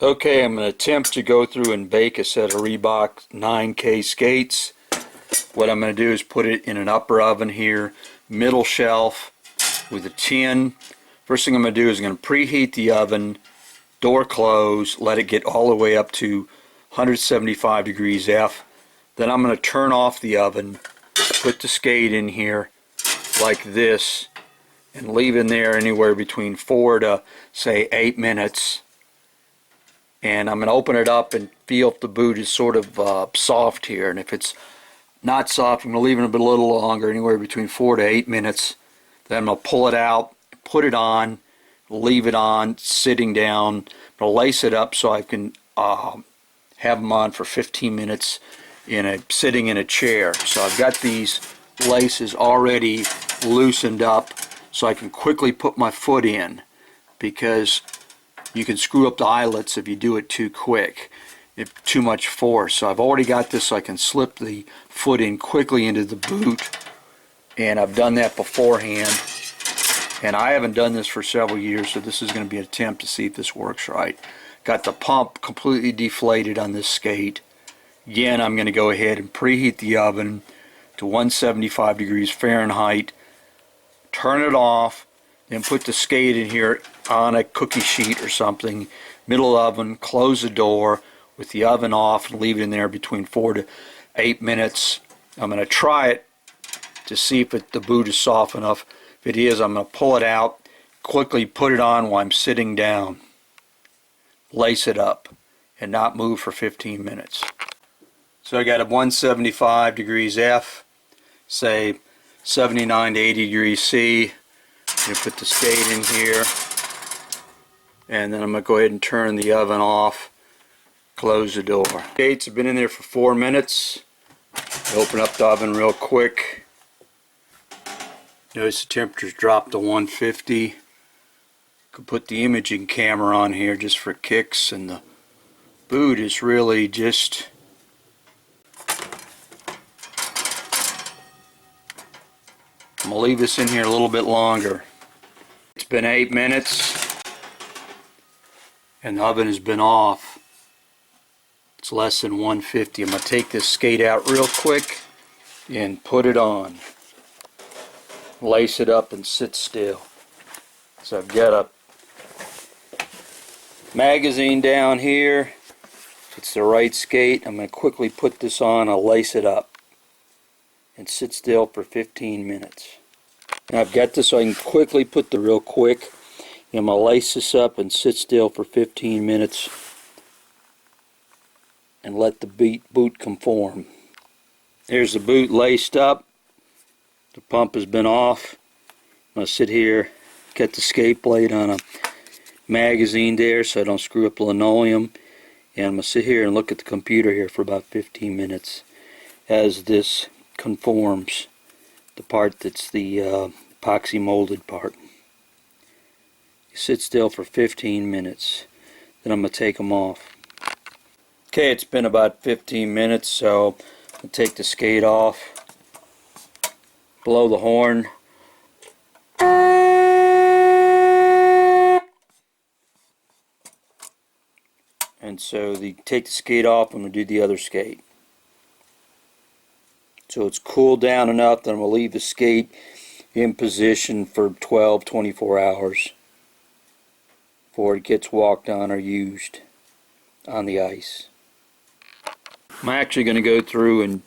Okay, I'm going to attempt to go through and bake a set of Reebok 9K skates. What I'm going to do is put it in an upper oven here, middle shelf with a tin. First thing I'm going to do is I'm going to preheat the oven, door closed, let it get all the way up to 175 degrees F. Then I'm going to turn off the oven, put the skate in here like this, and leave in there anywhere between 4 to say 8 minutes. And I'm going to open it up and feel if the boot is sort of soft here. And if it's not soft, I'm going to leave it a little longer, anywhere between 4 to 8 minutes. Then I'm going to pull it out, put it on, leave it on, sitting down. I'm going to lace it up so I can have them on for 15 minutes sitting in a chair. So I've got these laces already loosened up so I can quickly put my foot in, because you can screw up the eyelets if you do it too quick, if too much force. So I've already got this so I can slip the foot in quickly into the boot, and I've done that beforehand. And I haven't done this for several years, so this is going to be an attempt to see if this works right. Got the pump completely deflated on this skate. Again, I'm going to go ahead and preheat the oven to 175 degrees Fahrenheit, turn it off, then put the skate in here on a cookie sheet or something, middle oven, close the door with the oven off, and leave it in there between 4 to 8 minutes. I'm going to try it to see if the boot is soft enough. If it is, I'm going to pull it out, quickly put it on while I'm sitting down, lace it up, and not move for 15 minutes. So I got a 175 degrees F, say 79 to 80 degrees C. I'm going to put the skate in here, and then I'm going to go ahead and turn the oven off, close the door. Skates have been in there for 4 minutes. Open up the oven real quick. Notice the temperature's dropped to 150. Could put the imaging camera on here just for kicks, and the boot is really just I'm going to leave this in here a little bit longer. It's been 8 minutes and the oven has been off. It's less than 150. I'm going to take this skate out real quick and put it on. Lace it up and sit still. So I've got a magazine down here. If it's the right skate, I'm going to quickly put this on. I'll lace it up and sit still for 15 minutes. And I've got this so I can quickly put the real quick. I'm going to lace this up and sit still for 15 minutes and let the boot conform. There's the boot laced up. The pump has been off. I'm going to sit here, get the skate blade on a magazine there so I don't screw up the linoleum. And I'm going to sit here and look at the computer here for about 15 minutes as this conforms, the part that's the epoxy molded part. You sit still for 15 minutes, then I'm going to take them off. Okay, it's been about 15 minutes, so I'll take the skate off, blow the horn, and so take the skate off. I'm going to do the other skate. So it's cooled down enough that I'm going to leave the skate in position for 12-24 hours before it gets walked on or used on the ice. I'm actually going to go through and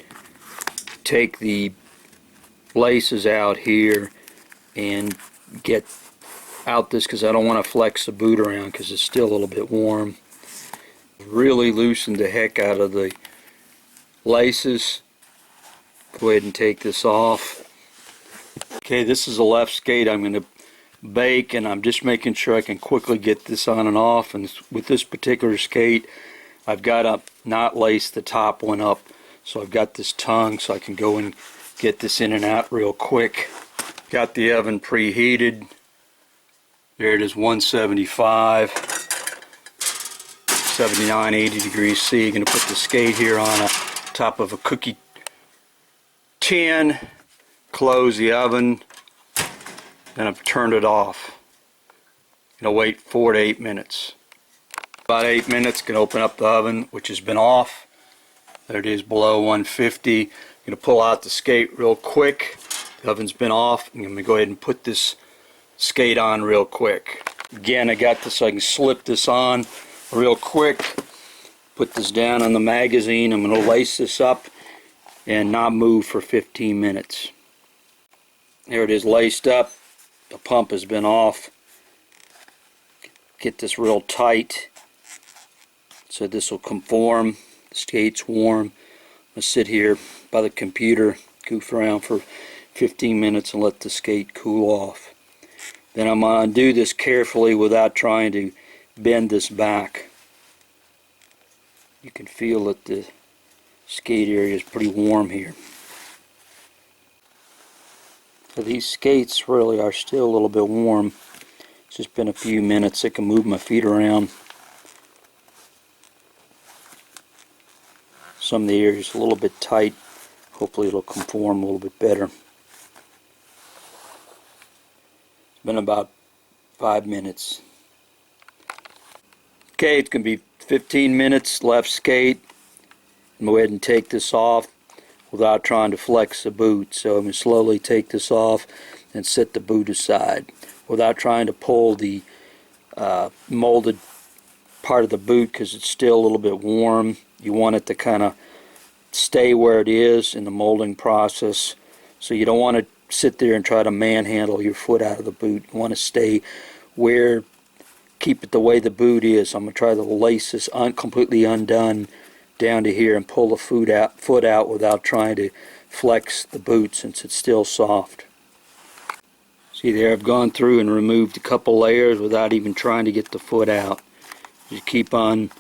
take the laces out here and get out this, because I don't want to flex the boot around because it's still a little bit warm. Really loosened the heck out of the laces. Go ahead and take this off. Okay, this is the left skate I'm going to bake, and I'm just making sure I can quickly get this on and off. And with this particular skate, I've got to not lace the top one up, so I've got this tongue so I can go and get this in and out real quick. Got the oven preheated. There it is, 175, 79, 80 degrees C. You're going to put the skate here on top of a cookie tin, close the oven, and I've turned it off. I'm going to wait 4 to 8 minutes. About 8 minutes, can open up the oven, which has been off. There it is, below 150. I'm going to pull out the skate real quick. The oven's been off. I'm going to go ahead and put this skate on real quick. Again, I got this so I can slip this on real quick. Put this down on the magazine. I'm going to lace this up and not move for 15 minutes. There it is, laced up. The pump has been off. Get this real tight so this will conform. The skate's warm. I'm going to sit here by the computer, goof around for 15 minutes and let the skate cool off. Then I'm going to undo this carefully without trying to bend this back. You can feel that the skate area is pretty warm here. So these skates really are still a little bit warm. It's just been a few minutes. I can move my feet around. Some of the areas a little bit tight. Hopefully it'll conform a little bit better. It's been about 5 minutes. Okay, it's going to be 15 minutes left skate. I'm going to go ahead and take this off without trying to flex the boot. So I'm going to slowly take this off and set the boot aside without trying to pull the molded part of the boot because it's still a little bit warm. You want it to kind of stay where it is in the molding process. So you don't want to sit there and try to manhandle your foot out of the boot. You want to stay where, keep it the way the boot is. I'm going to try to lace this completely undone down to here and pull the foot out without trying to flex the boot since it's still soft. See there, I've gone through and removed a couple layers without even trying to get the foot out. Just keep on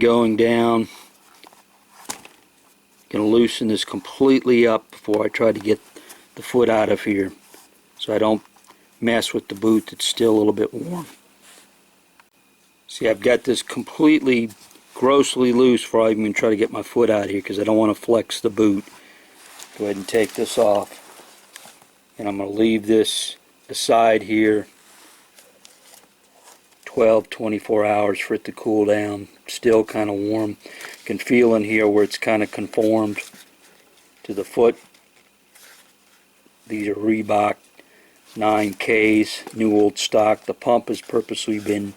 going down. Going to loosen this completely up before I try to get the foot out of here so I don't mess with the boot that's still a little bit warm. See, I've got this completely grossly loose before I even try to get my foot out of here because I don't want to flex the boot. Go ahead and take this off. And I'm going to leave this aside here 12-24 hours for it to cool down. Still kind of warm. You can feel in here where it's kind of conformed to the foot. These are Reebok 9Ks, new old stock. The pump has purposely been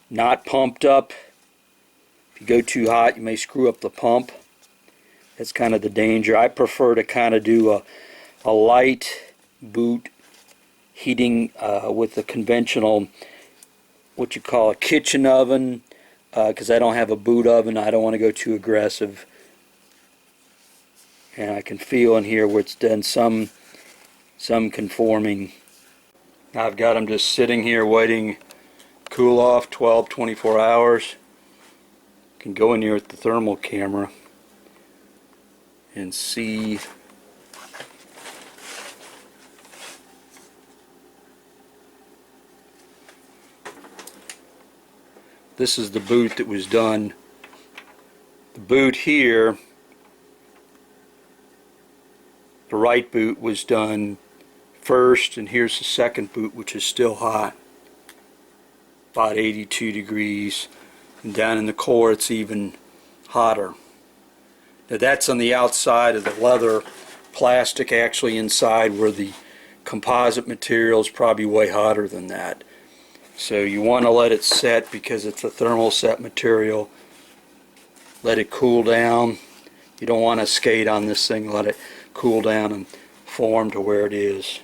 not pumped up. If you go too hot, you may screw up the pump. That's kind of the danger. I prefer to kind of do a light boot heating with a conventional, what you call a kitchen oven, because I don't have a boot oven. I don't want to go too aggressive. And I can feel in here where it's done some conforming. Now I've got them just sitting here waiting cool off 12-24 hours. Can go in here with the thermal camera and see this is the boot that was done. The boot here, the right boot was done first, and here's the second boot, which is still hot, about 82 degrees, and down in the core it's even hotter. Now that's on the outside of the leather. Plastic actually inside where the composite material is probably way hotter than that. So you want to let it set because it's a thermal set material. Let it cool down. You don't want to skate on this thing. Let it cool down and form to where it is.